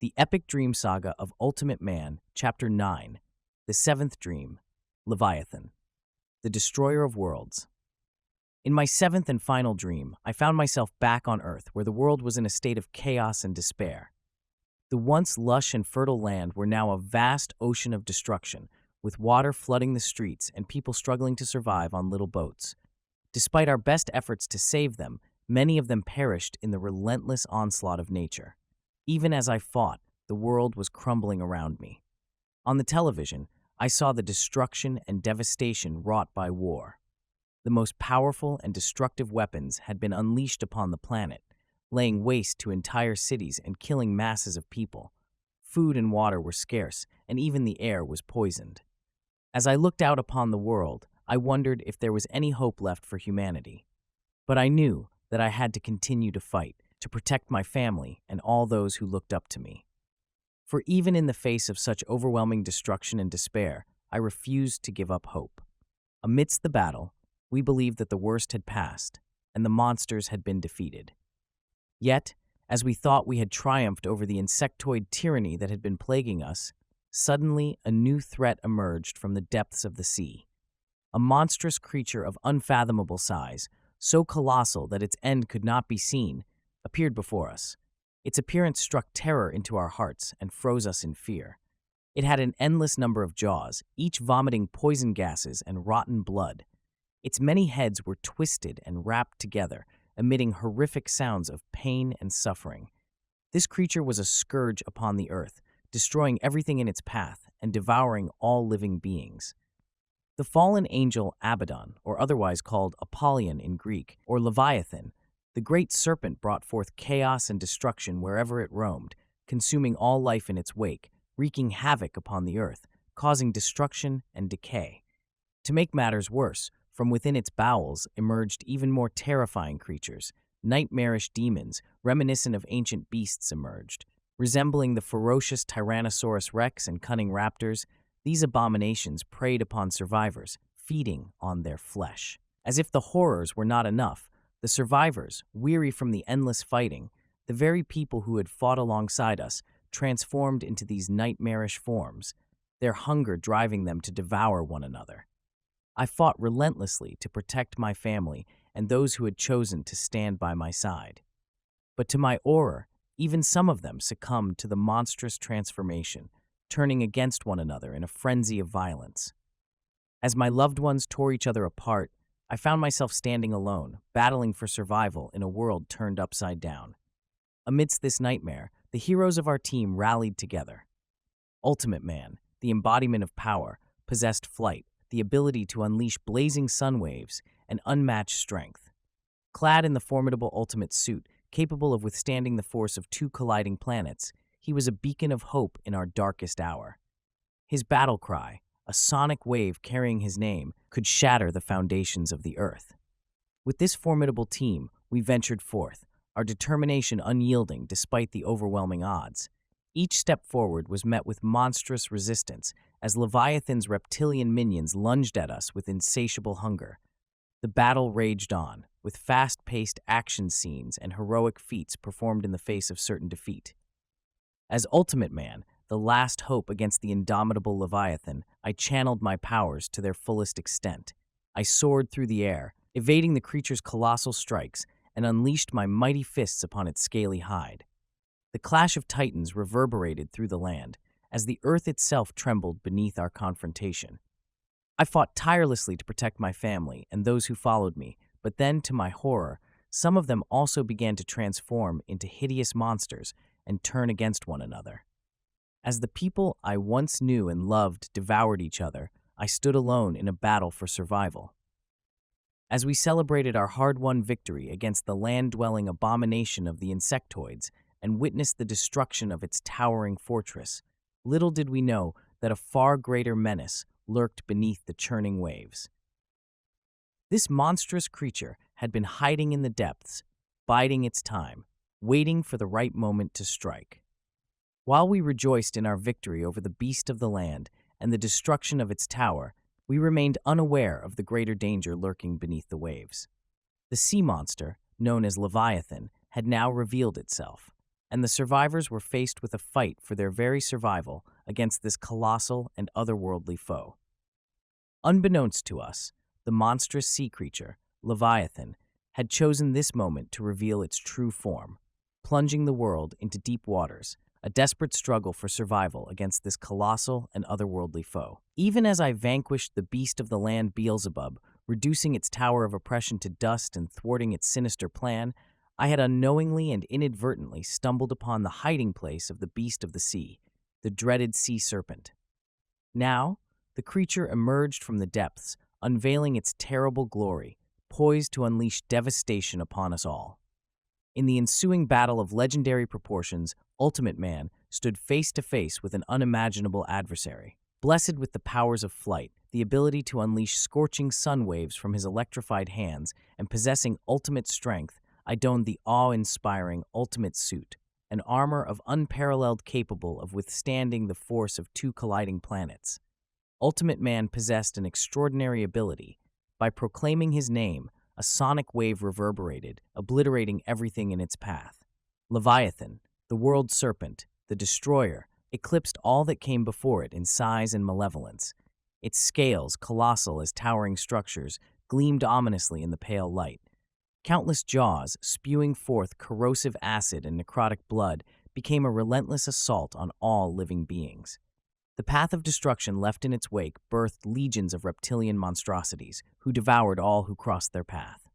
The Epic Dream Saga of Ultimate Man, Chapter 9, The Seventh Dream, Leviathan, the Destroyer of Worlds. In my seventh and final dream, I found myself back on Earth, where the world was in a state of chaos and despair. The once lush and fertile land were now a vast ocean of destruction, with water flooding the streets and people struggling to survive on little boats. Despite our best efforts to save them, many of them perished in the relentless onslaught of nature. Even as I fought, the world was crumbling around me. On the television, I saw the destruction and devastation wrought by war. The most powerful and destructive weapons had been unleashed upon the planet, laying waste to entire cities and killing masses of people. Food and water were scarce, and even the air was poisoned. As I looked out upon the world, I wondered if there was any hope left for humanity. But I knew that I had to continue to fight, to protect my family and all those who looked up to me. For even in the face of such overwhelming destruction and despair, I refused to give up hope. Amidst the battle, we believed that the worst had passed, and the monsters had been defeated. Yet, as we thought we had triumphed over the insectoid tyranny that had been plaguing us, suddenly a new threat emerged from the depths of the sea. A monstrous creature of unfathomable size, so colossal that its end could not be seen, appeared before us. Its appearance struck terror into our hearts and froze us in fear. It had an endless number of jaws, each vomiting poison gases and rotten blood. Its many heads were twisted and wrapped together, emitting horrific sounds of pain and suffering. This creature was a scourge upon the earth, destroying everything in its path and devouring all living beings. The fallen angel Abaddon, or otherwise called Apollyon in Greek, or Leviathan, the great serpent, brought forth chaos and destruction wherever it roamed, consuming all life in its wake, wreaking havoc upon the earth, causing destruction and decay. To make matters worse, from within its bowels emerged even more terrifying creatures. Nightmarish demons, reminiscent of ancient beasts, emerged. Resembling the ferocious Tyrannosaurus Rex and cunning raptors, these abominations preyed upon survivors, feeding on their flesh. As if the horrors were not enough, the survivors, weary from the endless fighting, the very people who had fought alongside us, transformed into these nightmarish forms, their hunger driving them to devour one another. I fought relentlessly to protect my family and those who had chosen to stand by my side. But to my horror, even some of them succumbed to the monstrous transformation, turning against one another in a frenzy of violence. As my loved ones tore each other apart, I found myself standing alone, battling for survival in a world turned upside down. Amidst this nightmare, the heroes of our team rallied together. Ultimate Man, the embodiment of power, possessed flight, the ability to unleash blazing sun waves, and unmatched strength. Clad in the formidable ultimate suit, capable of withstanding the force of two colliding planets, he was a beacon of hope in our darkest hour. His battle cry, a sonic wave carrying his name, could shatter the foundations of the earth. With this formidable team, we ventured forth, our determination unyielding despite the overwhelming odds. Each step forward was met with monstrous resistance as Leviathan's reptilian minions lunged at us with insatiable hunger. The battle raged on, with fast-paced action scenes and heroic feats performed in the face of certain defeat. As Ultimate Man, the last hope against the indomitable Leviathan, I channeled my powers to their fullest extent. I soared through the air, evading the creature's colossal strikes, and unleashed my mighty fists upon its scaly hide. The clash of titans reverberated through the land, as the earth itself trembled beneath our confrontation. I fought tirelessly to protect my family and those who followed me, but then, to my horror, some of them also began to transform into hideous monsters and turn against one another. As the people I once knew and loved devoured each other, I stood alone in a battle for survival. As we celebrated our hard-won victory against the land-dwelling abomination of the insectoids and witnessed the destruction of its towering fortress, little did we know that a far greater menace lurked beneath the churning waves. This monstrous creature had been hiding in the depths, biding its time, waiting for the right moment to strike. While we rejoiced in our victory over the beast of the land and the destruction of its tower, we remained unaware of the greater danger lurking beneath the waves. The sea monster, known as Leviathan, had now revealed itself. and the survivors were faced with a fight for their very survival against this colossal and otherworldly foe. Unbeknownst to us, the monstrous sea creature, Leviathan, had chosen this moment to reveal its true form, plunging the world into deep waters, a desperate struggle for survival against this colossal and otherworldly foe. Even as I vanquished the beast of the land Beelzebub, reducing its tower of oppression to dust and thwarting its sinister plan, I had unknowingly and inadvertently stumbled upon the hiding place of the beast of the sea, the dreaded sea serpent. Now, the creature emerged from the depths, unveiling its terrible glory, poised to unleash devastation upon us all. In the ensuing battle of legendary proportions, UltimateMan stood face to face with an unimaginable adversary. Blessed with the powers of flight, the ability to unleash scorching sun waves from his electrified hands, and possessing ultimate strength, I donned the awe-inspiring Ultimate Suit, an armor of unparalleled capable of withstanding the force of two colliding planets. UltimateMan possessed an extraordinary ability. By proclaiming his name, a sonic wave reverberated, obliterating everything in its path. Leviathan, the world serpent, the destroyer, eclipsed all that came before it in size and malevolence. Its scales, colossal as towering structures, gleamed ominously in the pale light. Countless jaws, spewing forth corrosive acid and necrotic blood, became a relentless assault on all living beings. The path of destruction left in its wake birthed legions of reptilian monstrosities, who devoured all who crossed their path.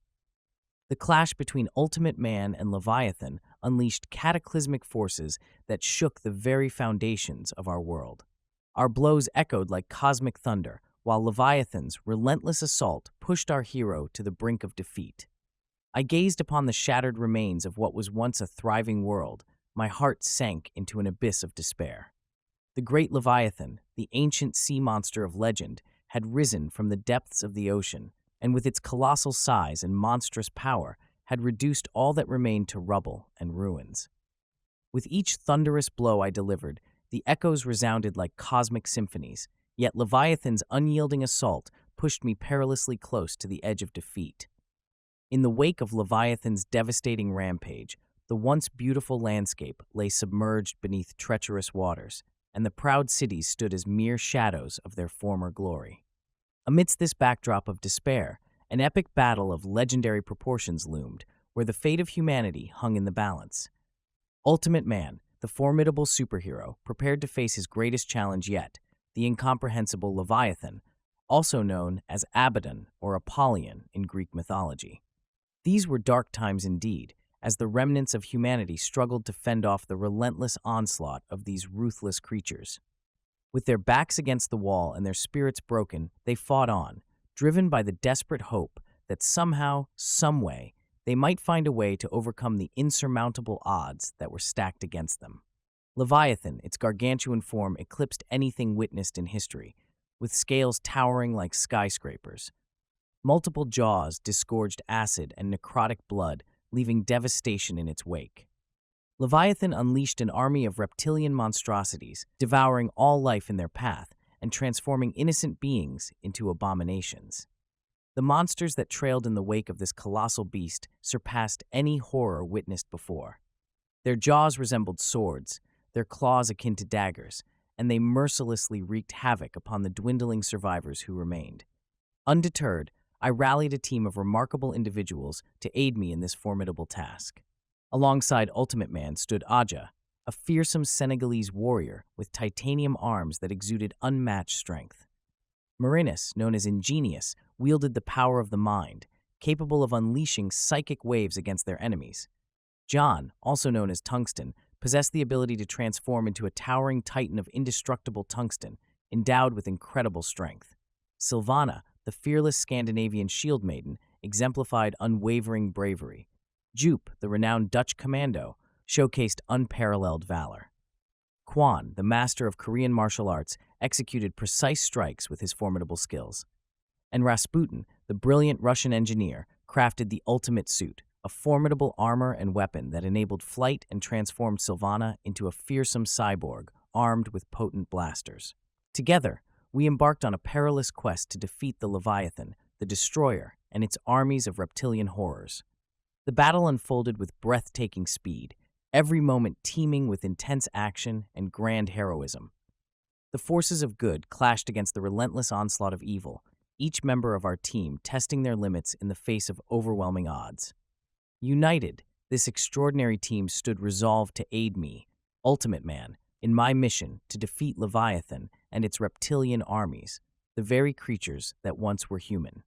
The clash between UltimateMan and Leviathan unleashed cataclysmic forces that shook the very foundations of our world. Our blows echoed like cosmic thunder, while Leviathan's relentless assault pushed our hero to the brink of defeat. I gazed upon the shattered remains of what was once a thriving world. My heart sank into an abyss of despair. The great Leviathan, the ancient sea monster of legend, had risen from the depths of the ocean, and with its colossal size and monstrous power, had reduced all that remained to rubble and ruins. With each thunderous blow I delivered, the echoes resounded like cosmic symphonies, yet Leviathan's unyielding assault pushed me perilously close to the edge of defeat. In the wake of Leviathan's devastating rampage, the once beautiful landscape lay submerged beneath treacherous waters, and the proud cities stood as mere shadows of their former glory. Amidst this backdrop of despair, an epic battle of legendary proportions loomed, where the fate of humanity hung in the balance. UltimateMan, the formidable superhero, prepared to face his greatest challenge yet, the incomprehensible Leviathan, also known as Abaddon or Apollyon in Greek mythology. These were dark times indeed, as the remnants of humanity struggled to fend off the relentless onslaught of these ruthless creatures. With their backs against the wall and their spirits broken, they fought on, driven by the desperate hope that somehow, someway, they might find a way to overcome the insurmountable odds that were stacked against them. Leviathan, its gargantuan form, eclipsed anything witnessed in history, with scales towering like skyscrapers. Multiple jaws disgorged acid and necrotic blood, leaving devastation in its wake. Leviathan unleashed an army of reptilian monstrosities, devouring all life in their path and transforming innocent beings into abominations. The monsters that trailed in the wake of this colossal beast surpassed any horror witnessed before. Their jaws resembled swords, their claws akin to daggers, and they mercilessly wreaked havoc upon the dwindling survivors who remained. Undeterred, I rallied a team of remarkable individuals to aid me in this formidable task. Alongside UltimateMan stood Aja, a fearsome Senegalese warrior with titanium arms that exuded unmatched strength. Marinus, known as Ingenious, wielded the power of the mind, capable of unleashing psychic waves against their enemies. John, also known as Tungsten, possessed the ability to transform into a towering titan of indestructible tungsten, endowed with incredible strength. Sylvana, the fearless Scandinavian shield maiden, exemplified unwavering bravery. Jupe, the renowned Dutch commando, showcased unparalleled valor. Kwan, the master of Korean martial arts, executed precise strikes with his formidable skills. And Rasputin, the brilliant Russian engineer, crafted the ultimate suit, a formidable armor and weapon that enabled flight and transformed Sylvana into a fearsome cyborg armed with potent blasters. Together, we embarked on a perilous quest to defeat the Leviathan, the Destroyer, and its armies of reptilian horrors. The battle unfolded with breathtaking speed, every moment teeming with intense action and grand heroism. The forces of good clashed against the relentless onslaught of evil, each member of our team testing their limits in the face of overwhelming odds. United, this extraordinary team stood resolved to aid me, UltimateMan, in my mission to defeat Leviathan and its reptilian armies, the very creatures that once were human.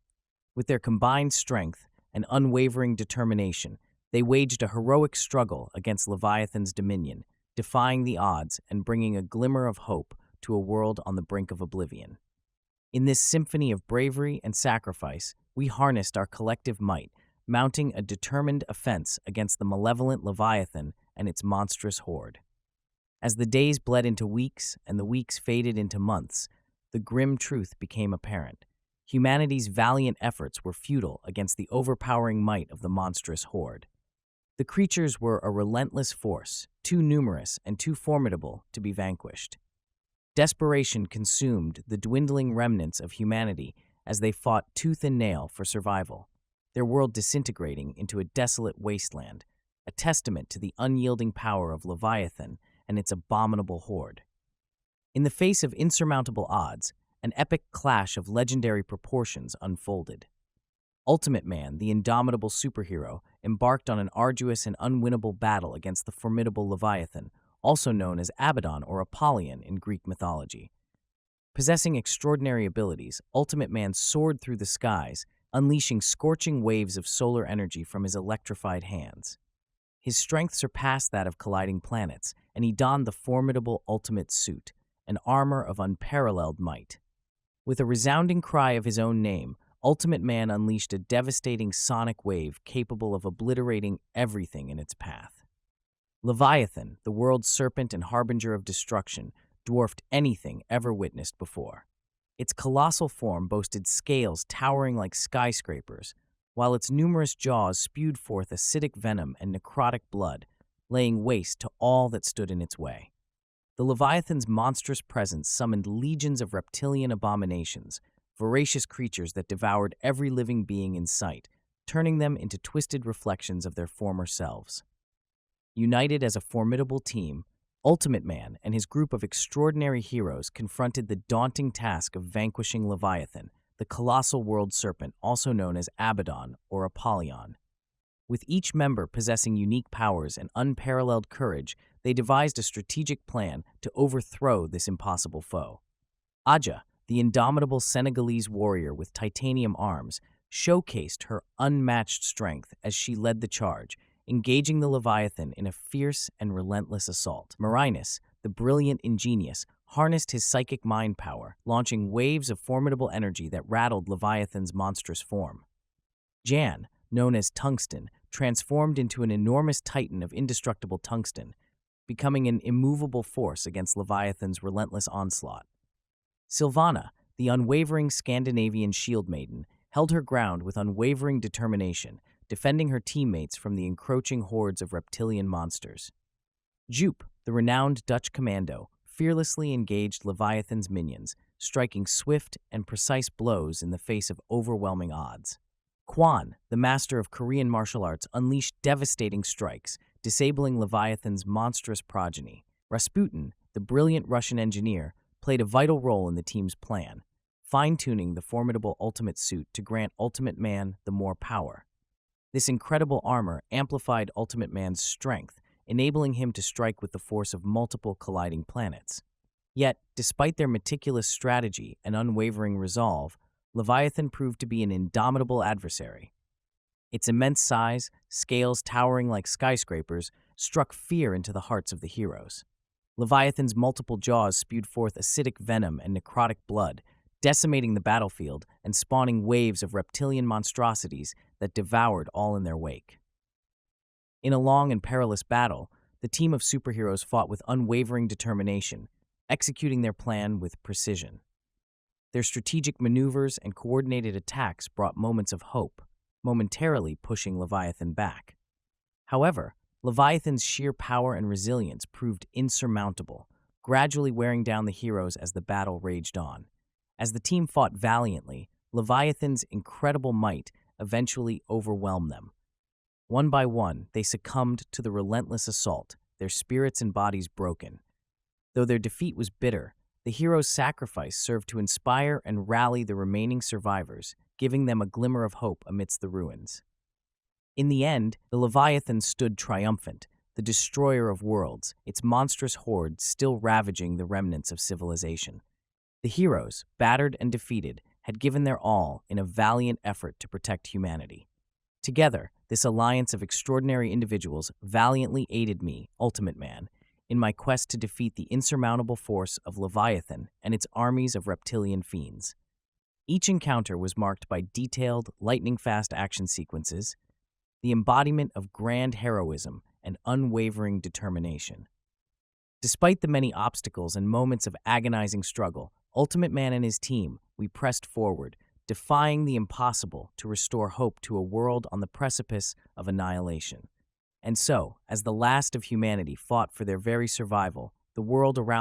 With their combined strength and unwavering determination, they waged a heroic struggle against Leviathan's dominion, defying the odds and bringing a glimmer of hope to a world on the brink of oblivion. In this symphony of bravery and sacrifice, we harnessed our collective might, mounting a determined offense against the malevolent Leviathan and its monstrous horde. As the days bled into weeks and the weeks faded into months, the grim truth became apparent. Humanity's valiant efforts were futile against the overpowering might of the monstrous horde. The creatures were a relentless force, too numerous and too formidable to be vanquished. Desperation consumed the dwindling remnants of humanity as they fought tooth and nail for survival, their world disintegrating into a desolate wasteland, a testament to the unyielding power of Leviathan and its abominable horde. In the face of insurmountable odds, an epic clash of legendary proportions unfolded. UltimateMan, the indomitable superhero, embarked on an arduous and unwinnable battle against the formidable Leviathan, also known as Abaddon or Apollyon in Greek mythology. Possessing extraordinary abilities, UltimateMan soared through the skies, unleashing scorching waves of solar energy from his electrified hands. His strength surpassed that of colliding planets, and he donned the formidable ultimate suit, an armor of unparalleled might. With a resounding cry of his own name, UltimateMan unleashed a devastating sonic wave capable of obliterating everything in its path. Leviathan, the world's serpent and harbinger of destruction, dwarfed anything ever witnessed before. Its colossal form boasted scales towering like skyscrapers, while its numerous jaws spewed forth acidic venom and necrotic blood, laying waste to all that stood in its way. The Leviathan's monstrous presence summoned legions of reptilian abominations, voracious creatures that devoured every living being in sight, turning them into twisted reflections of their former selves. United as a formidable team, UltimateMan and his group of extraordinary heroes confronted the daunting task of vanquishing Leviathan, the colossal world serpent also known as Abaddon or Apollyon. With each member possessing unique powers and unparalleled courage, they devised a strategic plan to overthrow this impossible foe. Aja, the indomitable Senegalese warrior with titanium arms, showcased her unmatched strength as she led the charge, engaging the Leviathan in a fierce and relentless assault. Marinus, the brilliant ingenious, harnessed his psychic mind power, launching waves of formidable energy that rattled Leviathan's monstrous form. Jan, known as Tungsten, transformed into an enormous titan of indestructible tungsten, becoming an immovable force against Leviathan's relentless onslaught. Sylvana, the unwavering Scandinavian shield maiden, held her ground with unwavering determination, defending her teammates from the encroaching hordes of reptilian monsters. Joop, the renowned Dutch commando, fearlessly engaged Leviathan's minions, striking swift and precise blows in the face of overwhelming odds. Kwan, the master of Korean martial arts, unleashed devastating strikes, disabling Leviathan's monstrous progeny. Rasputin, the brilliant Russian engineer, played a vital role in the team's plan, fine-tuning the formidable ultimate suit to grant UltimateMan the more power. This incredible armor amplified UltimateMan's strength, enabling him to strike with the force of multiple colliding planets. Yet, despite their meticulous strategy and unwavering resolve, Leviathan proved to be an indomitable adversary. Its immense size, scales towering like skyscrapers, struck fear into the hearts of the heroes. Leviathan's multiple jaws spewed forth acidic venom and necrotic blood, decimating the battlefield and spawning waves of reptilian monstrosities that devoured all in their wake. In a long and perilous battle, the team of superheroes fought with unwavering determination, executing their plan with precision. Their strategic maneuvers and coordinated attacks brought moments of hope, momentarily pushing Leviathan back. However, Leviathan's sheer power and resilience proved insurmountable, gradually wearing down the heroes as the battle raged on. As the team fought valiantly, Leviathan's incredible might eventually overwhelmed them. One by one, they succumbed to the relentless assault, their spirits and bodies broken. Though their defeat was bitter, the hero's sacrifice served to inspire and rally the remaining survivors, giving them a glimmer of hope amidst the ruins. In the end, the Leviathan stood triumphant, the destroyer of worlds, its monstrous horde still ravaging the remnants of civilization. The heroes, battered and defeated, had given their all in a valiant effort to protect humanity. Together, this alliance of extraordinary individuals valiantly aided me, UltimateMan, in my quest to defeat the insurmountable force of Leviathan and its armies of reptilian fiends. Each encounter was marked by detailed, lightning-fast action sequences, the embodiment of grand heroism and unwavering determination. Despite the many obstacles and moments of agonizing struggle, UltimateMan and his team, we pressed forward, defying the impossible to restore hope to a world on the precipice of annihilation. And so, as the last of humanity fought for their very survival, the world around